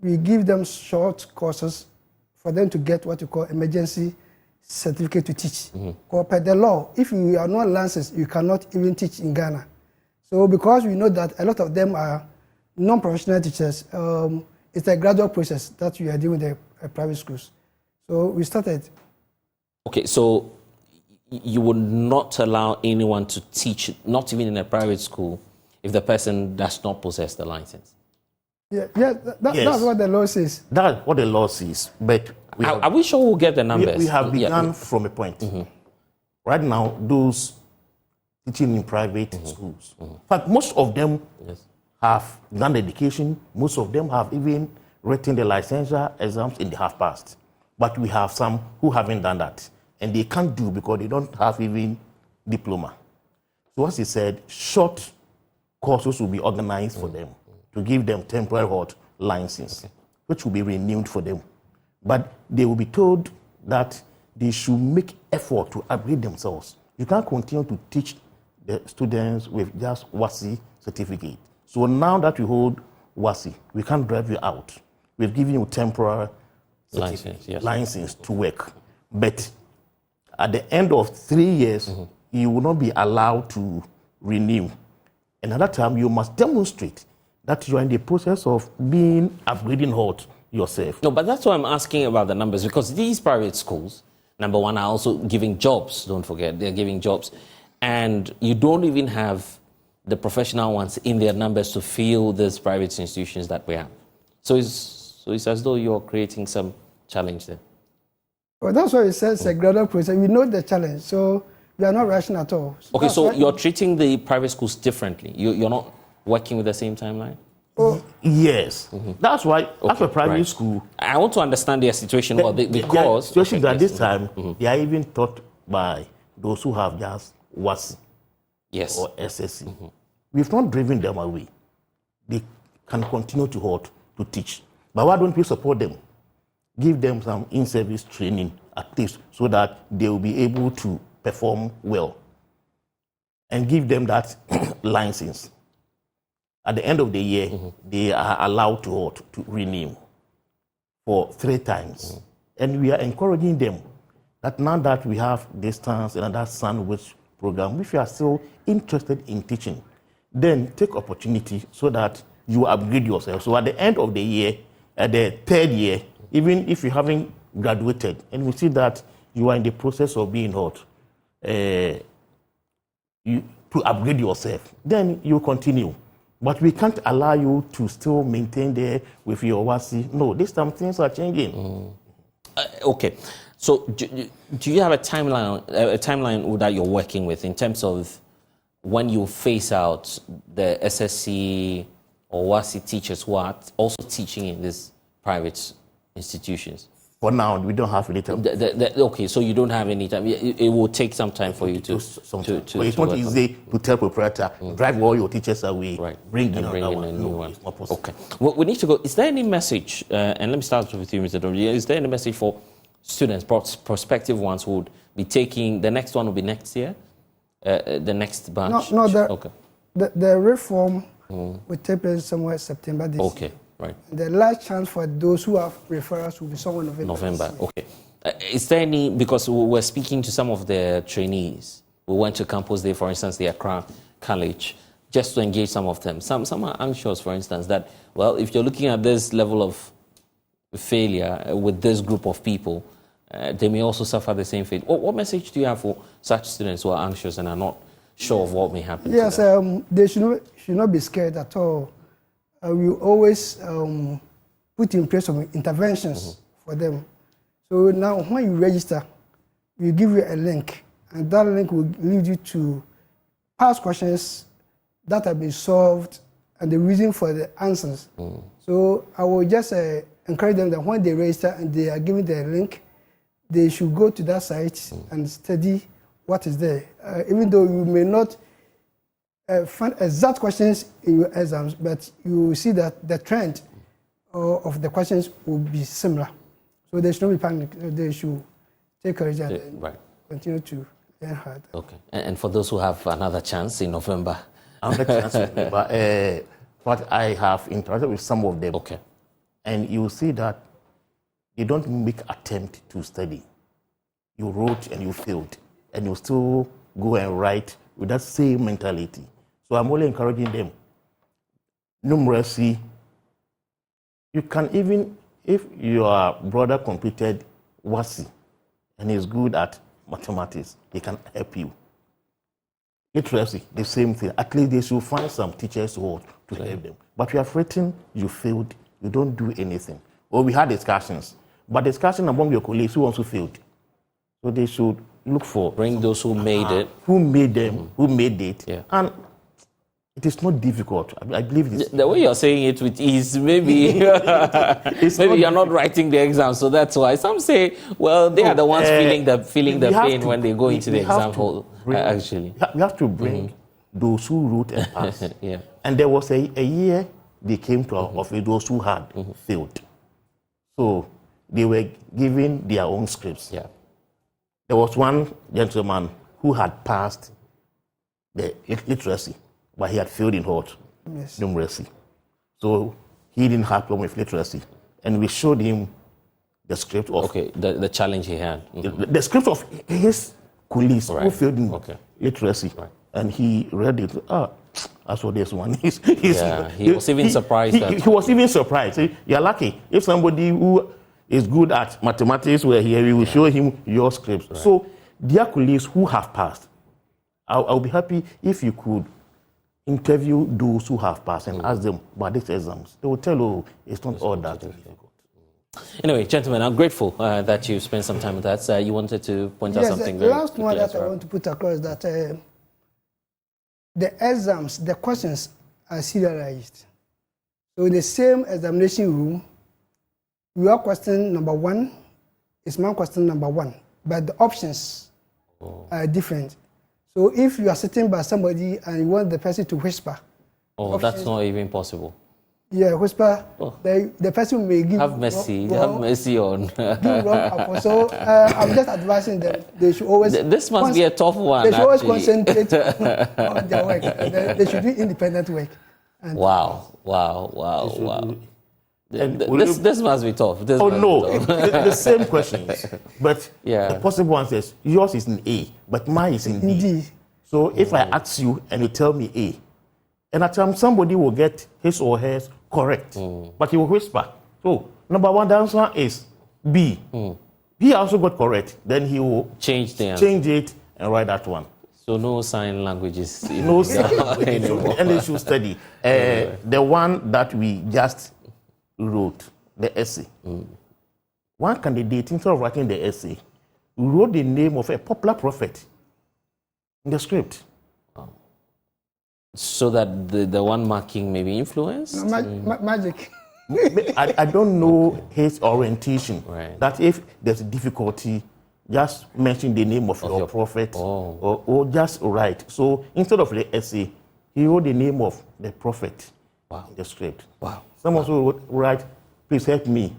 we give them short courses for them to get what you call emergency certificate to teach. Or per the law, if you are not licensed, you cannot even teach in Ghana. So because we know that a lot of them are non-professional teachers, it's a gradual process that we are doing with the private schools. So we started. Okay, so you would not allow anyone to teach, not even in a private school, if the person does not possess the license? Yes. That's what the law says. That's what the law says. But are we sure we'll get the numbers? We have begun from a point. Right now, those teaching in private schools, in fact, most of them have done the education. Most of them have even written the licensure exams and they have passed. But we have some who haven't done that. And they can't do because they don't have even diploma. So as he said, short courses will be organized for them to give them temporary license, which will be renewed for them. But they will be told that they should make effort to upgrade themselves. You can't continue to teach the students with just WASI certificate. So now that we hold WASI, we can't drive you out. We've given you temporary license to work. But at the end of 3 years, you will not be allowed to renew. Another time, you must demonstrate that you are in the process of being upgrading hot yourself. No, but that's why I'm asking about the numbers, because these private schools, number one, are also giving jobs. Don't forget, they're giving jobs. And you don't even have the professional ones in their numbers to fill these private institutions that we have. So it's as though you're creating some challenge there. Well, that's why it says a gradual process. We know the challenge, so we are not rushing at all. Okay, so you're treating the private schools differently. You're not working with the same timeline? Oh, yes. That's why, as a private school... I want to understand their situation well, because... Situations at this time, they are even taught by those who have just WASI or SSC. We've not driven them away. They can continue to teach. But why don't we support them? Give them some in-service training at least so that they will be able to perform well. And give them that license. At the end of the year, they are allowed to renew for 3 times. And we are encouraging them that now that we have distance and that sandwich program, if you are still interested in teaching, then take opportunity so that you upgrade yourself. So at the end of the year, at the 3rd year, even if you haven't graduated, and we see that you are in the process of being to upgrade yourself, then you continue. But we can't allow you to still maintain there with your WASI. No, this time things are changing. Okay. So do you have a timeline that you're working with in terms of when you phase out the SSC or WASI teachers who are also teaching in these private institutions? For now, we don't have any time. Okay, so you don't have any time. It will take some time for you to but it's not easy to tell proprietor, drive all your teachers away, bring in a new one. Okay. Well, we need to go. Is there any message, and let me start with you, Mr. Doria, is there any message for students, prospective ones who would be taking, the next one will be next year, the next batch? No, the reform will take place somewhere September this year. Right. The last chance for those who have referrals will be somewhere November. Okay. Is there any, because we're speaking to some of the trainees, we went to campus day, for instance, the Accra College, just to engage some of them. Some are anxious, for instance, that, well, if you're looking at this level of failure with this group of people, they may also suffer the same fate. What message do you have for such students who are anxious and are not sure of what may happen? Yes, they should not be scared at all. We always put in place some interventions for them. So now when you register, we give you a link, and that link will lead you to past questions that have been solved and the reason for the answers. So I will just encourage them that when they register and they are given the link, they should go to that site and study what is there. Even though you may not find exact questions in your exams, but you will see that the trend of the questions will be similar. So they should not be panicked. They should take courage and continue to learn hard. Okay. And for those who have another chance in November? Another chance in November. But I have interacted with some of them. Okay. And you will see that they don't make attempt to study. You wrote and you failed. And you still go and write with that same mentality. So I'm only encouraging them. Numeracy, you can even, if your brother completed WASI and is good at mathematics, he can help you. Literacy, the same thing. At least they should find some teachers to help them. But you have written, you failed, you don't do anything. Or we had discussions. But discussion among your colleagues who also failed. So they should look for... Bring those who made it. Who made them, who made it. Yeah. And it is not difficult. I believe it is. The way you're saying it with ease, maybe maybe you're not writing the exam, so that's why. Some say, well, they are the ones feeling the pain when they go into the exam hall, actually. We have to bring those who wrote and passed. And there was a year they came to our office, those who had failed. So they were given their own scripts. There was one gentleman who had passed the literacy, but he had failed in numeracy. So he didn't have problem with literacy. And we showed him the script of... the challenge he had. The script of his colleagues who Right. failed in Okay. literacy, Right. and he read it. As for this one, He was even surprised. He was even surprised. You're lucky if somebody who is good at mathematics were here, we will show him your scripts. Right. So, dear colleagues who have passed, I'll be happy if you could interview those who have passed and ask them about these exams. They will tell you it's not all that difficult. Anyway, gentlemen, I'm grateful that you spent some time with us. You wanted to point out something the very last one quickly that as I well. want to put across is that the exams, the questions are serialized. So in the same examination room, your question number one is my question number one, but the options are different. So if you are sitting by somebody and you want the person to whisper, That's not even possible. Yeah, whisper. The person may give. Have mercy. Have mercy on. Do wrong. So I'm just advising them. They should always. This must be a tough one. They should always actually. concentrate on their work. They should do independent work. And Wow. This must be tough. The same questions, but Yeah. the possible answers. Yours is in A, but mine is in D. D. So if I ask you and you tell me A, and at times somebody will get his or hers correct, but he will whisper. So number one, the answer is B. He also got correct. Then he will change it and write that one. So no sign languages. No sign language, and they should study. The one that we just wrote, the essay. One candidate, instead of writing the essay, wrote the name of a popular prophet in the script. So that the one marking may be influenced? Magic. I don't know his orientation. Right. That if there's difficulty, just mention the name of your prophet or just write. So instead of the essay, he wrote the name of the prophet in the script. Wow. Some also would write, please help me.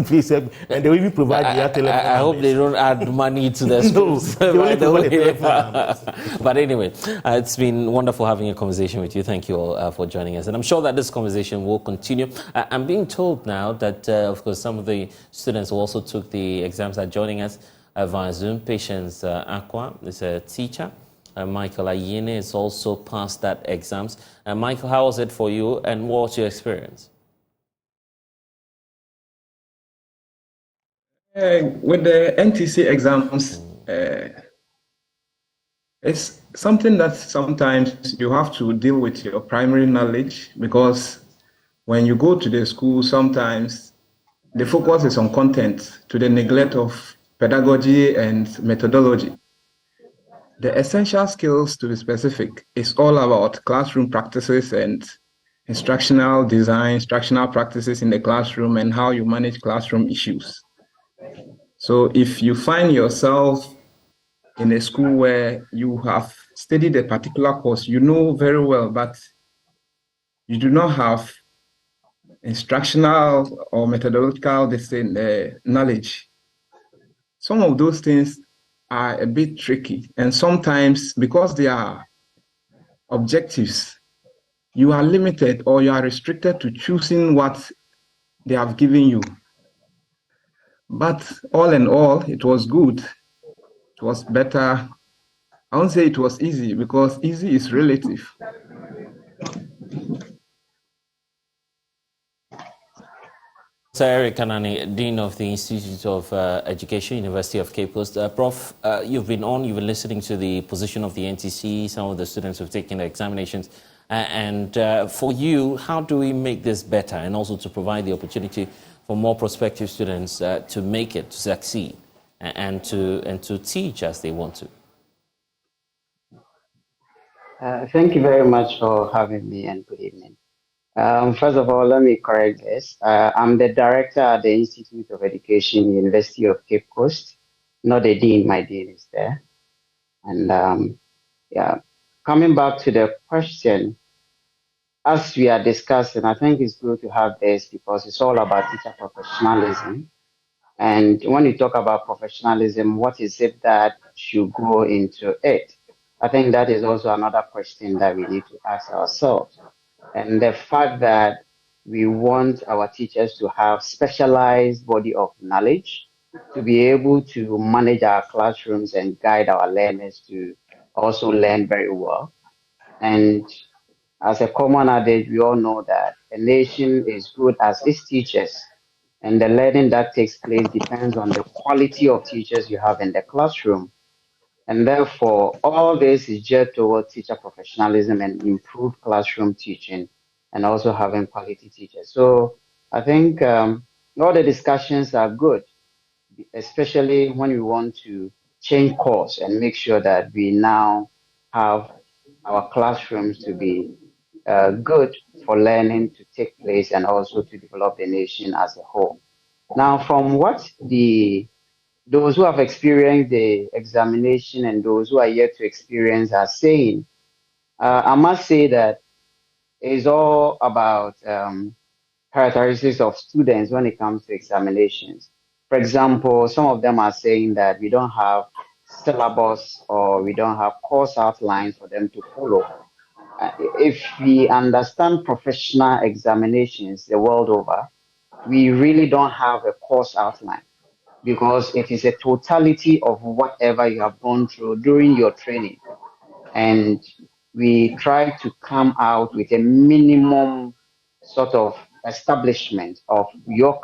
Please help me. And they will even provide their telephone I hope numbers. they don't add money to the scripts. They will by the provide the way. telephone numbers. But anyway, it's been wonderful having a conversation with you. Thank you all for joining us. And I'm sure that this conversation will continue. I'm being told now that, of course, some of the students who also took the exams are joining us via Zoom. Patience Aqua is a teacher. Michael Ayene is also passed that exams. Michael, how was it for you and what was your experience? With the NTC exams, it's something that sometimes you have to deal with your primary knowledge, because when you go to the school, sometimes the focus is on content to the neglect of pedagogy and methodology. The essential skills, to be specific, is all about classroom practices and instructional design, instructional practices in the classroom, and how you manage classroom issues. So if you find yourself in a school where you have studied a particular course, you know very well, but you do not have instructional or methodological knowledge, some of those things are a bit tricky. And sometimes, because they are objectives, you are limited or you are restricted to choosing what they have given you. But all in all, it was good. It was better. I won't say it was easy, because easy is relative. Sir Eric Kanani, Dean of the Institute of Education, University of Cape Coast. Prof, you've been listening to the position of the NTC, some of the students who've taken the examinations. For you, how do we make this better, and also to provide the opportunity for more prospective students to make it, to succeed, and to teach as they want to? Thank you very much for having me, and good evening. First of all, let me correct this. I'm the director at the Institute of Education, University of Cape Coast, not the dean. My dean is there. And coming back to the question, as we are discussing, I think it's good to have this because it's all about teacher professionalism. And when you talk about professionalism, what is it that should go into it? I think that is also another question that we need to ask ourselves. And the fact that we want our teachers to have specialized body of knowledge to be able to manage our classrooms and guide our learners to also learn very well. And as a common adage, we all know that a nation is good as its teachers, and the learning that takes place depends on the quality of teachers you have in the classroom. And therefore, all this is geared toward teacher professionalism and improved classroom teaching and also having quality teachers. So I think all the discussions are good, especially when we want to change course and make sure that we now have our classrooms to be good for learning to take place and also to develop the nation as a whole. Now, from what those who have experienced the examination and those who are yet to experience are saying, I must say that it's all about characteristics of students when it comes to examinations. For example, some of them are saying that we don't have syllabus or we don't have course outlines for them to follow. If we understand professional examinations the world over, we really don't have a course outline because it is a totality of whatever you have gone through during your training. And we try to come out with a minimum sort of establishment of your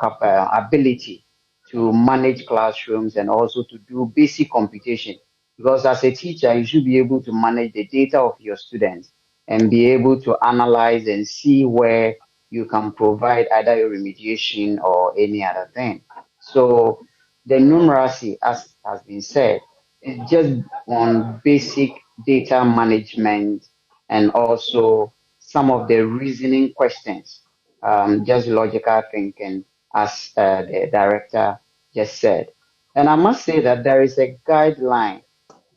ability to manage classrooms and also to do basic computation. Because as a teacher, you should be able to manage the data of your students and be able to analyze and see where you can provide either a remediation or any other thing. So the numeracy, as has been said, is just on basic data management and also some of the reasoning questions, just logical thinking, as the director just said. And I must say that there is a guideline.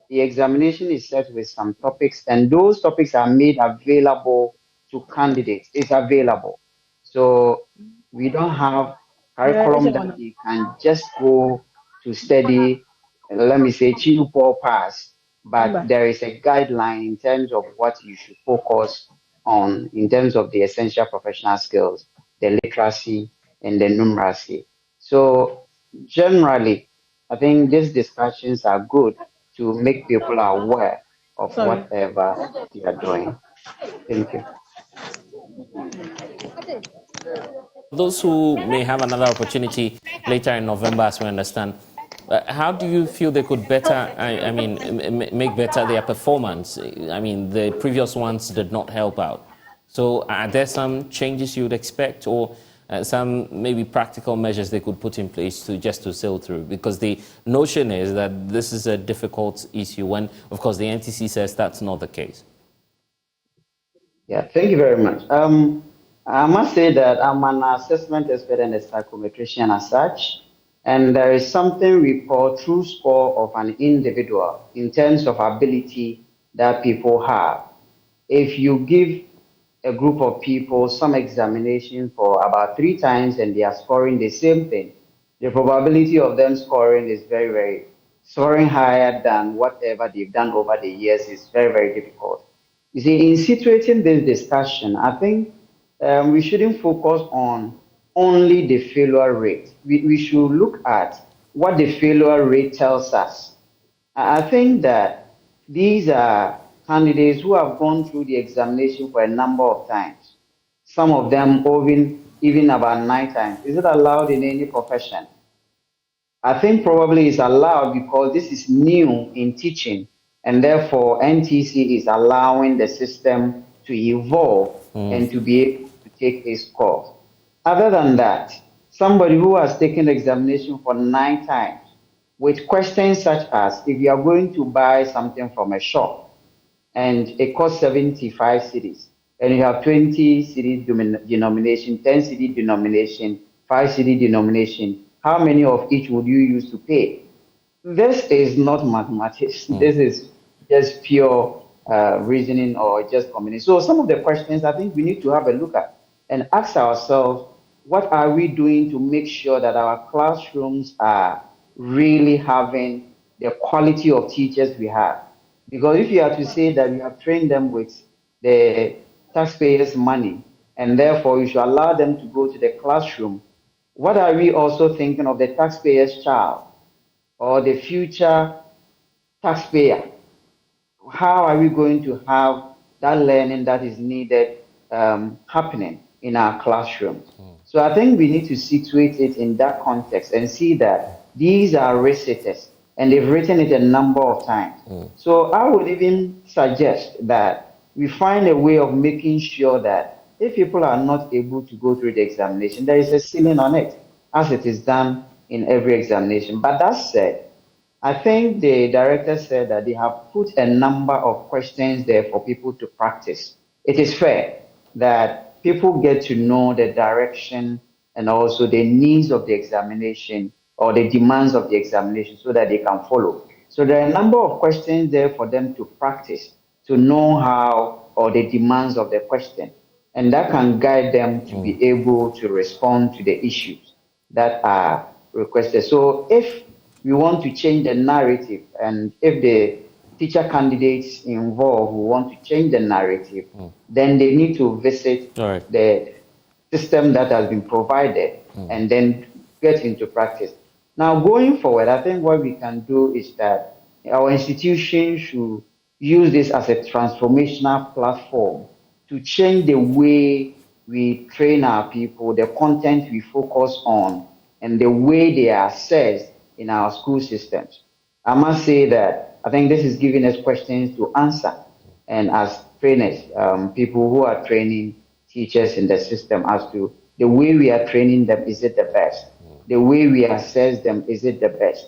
The examination is set with some topics, and those topics are made available to candidates. It's available. So we don't have curriculum that you can just go to study, let me say, chill or pass, but there is a guideline in terms of what you should focus on in terms of the essential professional skills, the literacy, and the numeracy. So generally, I think these discussions are good to make people aware of whatever they are doing. Thank you. Those who may have another opportunity later in November, as we understand, how do you feel they could better, make better their performance? I mean, the previous ones did not help out. So are there some changes you would expect or some maybe practical measures they could put in place to sail through? Because the notion is that this is a difficult issue when, of course, the NTC says that's not the case. Yeah, thank you very much. I must say that I'm an assessment expert and a psychometrician as such, and there is something we call true score of an individual in terms of ability that people have. If you give a group of people some examination for about 3 times and they are scoring the same thing, the probability of them scoring is scoring higher than whatever they've done over the years is very, very difficult. You see, in situating this discussion, I think we shouldn't focus on only the failure rate. We should look at what the failure rate tells us. I think that these are candidates who have gone through the examination for a number of times, some of them even about 9 times. Is it allowed in any profession? I think probably it's allowed because this is new in teaching, and therefore NTC is allowing the system to evolve and to be able to take its course. Other than that, somebody who has taken the examination for 9 times with questions such as if you are going to buy something from a shop and it costs 75 cedis and you have 20 cedi denomination, 10 cedi denomination, 5 cedi denomination, how many of each would you use to pay? This is not mathematics. This is just pure reasoning or just combination. So some of the questions I think we need to have a look at and ask ourselves, what are we doing to make sure that our classrooms are really having the quality of teachers we have? Because if you have to say that you have trained them with the taxpayers' money, and therefore you should allow them to go to the classroom what are we also thinking of the taxpayer's child or the future taxpayer? How are we going to have that learning that is needed happening in our classrooms? So I think we need to situate it in that context and see that these are reciters and they've written it a number of times. So I would even suggest that we find a way of making sure that if people are not able to go through the examination, there is a ceiling on it, as it is done in every examination. But that said, I think the director said that they have put a number of questions there for people to practice. It is fair that people get to know the direction and also the needs of the examination or the demands of the examination so that they can follow. So there are a number of questions there for them to practice, to know how or the demands of the question. And that can guide them to be able to respond to the issues that are requested. So if we want to change the narrative, and if the teacher candidates involved who want to change the narrative, then they need to visit the system that has been provided and then get into practice. Now, going forward, I think what we can do is that our institution should use this as a transformational platform to change the way we train our people, the content we focus on, and the way they are assessed in our school systems. I must say that I think this is giving us questions to answer. And as trainers, people who are training teachers in the system, as to the way we are training them, is it the best? The way we assess them, is it the best?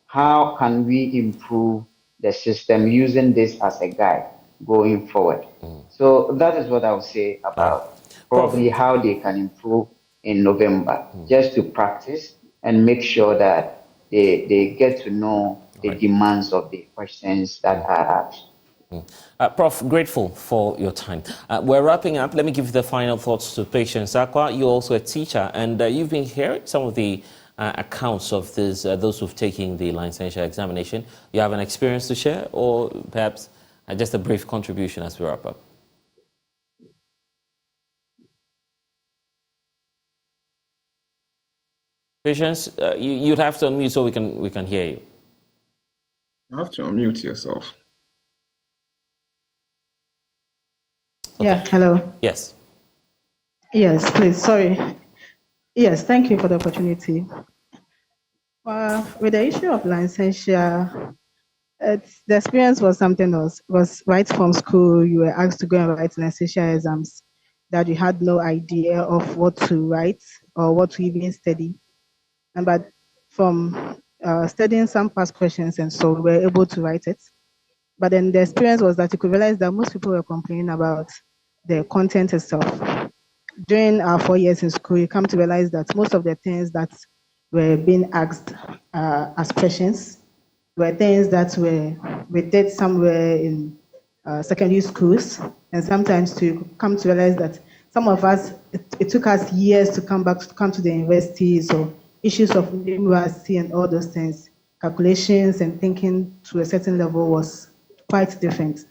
How can we improve the system using this as a guide going forward? So that is what I would say about probably how they can improve in November, just to practice and make sure that they get to know the demands of the questions that are asked. Prof, grateful for your time. We're wrapping up. Let me give the final thoughts to Patience Akwa. You're also a teacher, and you've been hearing some of the accounts of this, those who've taken the licensure examination. You have an experience to share, or perhaps just a brief contribution as we wrap up? Patience, you'd have to unmute so we can hear you. You have to unmute yourself. Okay. Yeah, hello. Yes. Yes, please, sorry. Yes, thank you for the opportunity. With the issue of licensure, the experience was something else. It was right from school, you were asked to go and write licensure exams that you had no idea of what to write or what to even study. But from studying some past questions and so we were able to write it. But then the experience was that you could realize that most people were complaining about the content itself. During our 4 years in school, you come to realize that most of the things that were being asked as questions were things that we did somewhere in secondary schools, and sometimes to come to realize that some of us, it took us years to come to the university, so issues of numeracy and all those things, calculations and thinking to a certain level was quite different.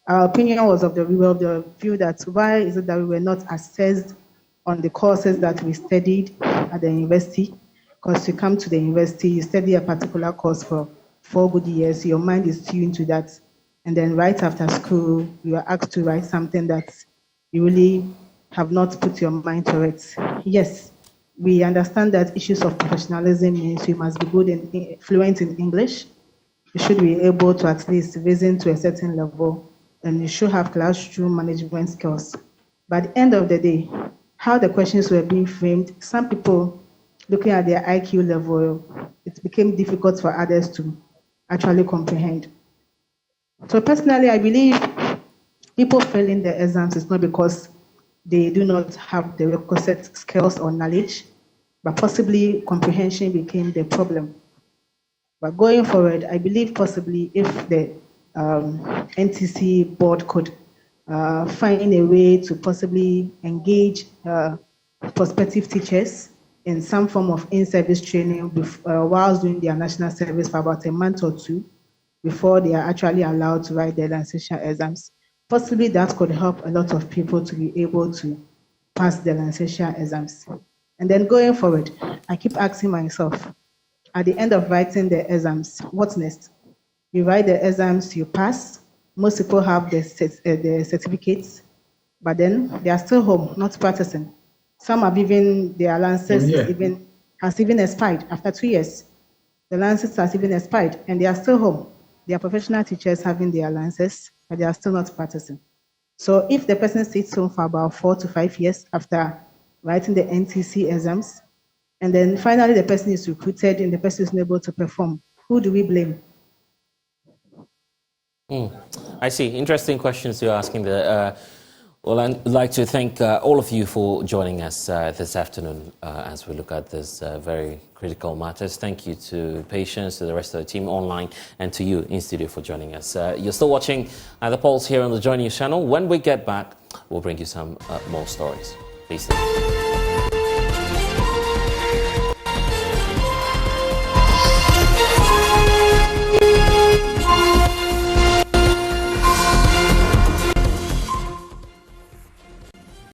Our opinion was of the view that why is it that we were not assessed on the courses that we studied at the university? Because you come to the university, you study a particular course for 4 good years, your mind is tuned to that, and then right after school, you are asked to write something that you really have not put your mind to it. Yes, we understand that issues of professionalism means you must be good and fluent in English. You should be able to at least reason to a certain level, and you should have classroom management skills. But at the end of the day, how the questions were being framed, some people looking at their IQ level, it became difficult for others to actually comprehend. So personally, I believe people failing the exams is not because they do not have the requisite skills or knowledge, but possibly comprehension became the problem. But going forward, I believe possibly if the NTC board could find a way to possibly engage prospective teachers in some form of in-service training whilst doing their national service for about a month or 2 before they are actually allowed to write their licensure exams. Possibly that could help a lot of people to be able to pass the licensure exams. And then going forward, I keep asking myself, at the end of writing the exams, what's next? You write the exams, you pass. Most people have the certificates, but then they are still home, not practicing. Some have even, their licenses has even expired after 2 years. The license has even expired, and they are still home. They are professional teachers having their licenses, but they are still not practicing. So if the person sits home for about 4 to 5 years after writing the NTC exams, and then finally the person is recruited and the person is unable to perform, who do we blame? I see. Interesting questions you're asking there. Well, I'd like to thank all of you for joining us this afternoon as we look at this very critical matters. Thank you to Patience, to the rest of the team online, and to you in studio for joining us. You're still watching The Pulse here on the Joy News channel. When we get back, we'll bring you some more stories. Please stay.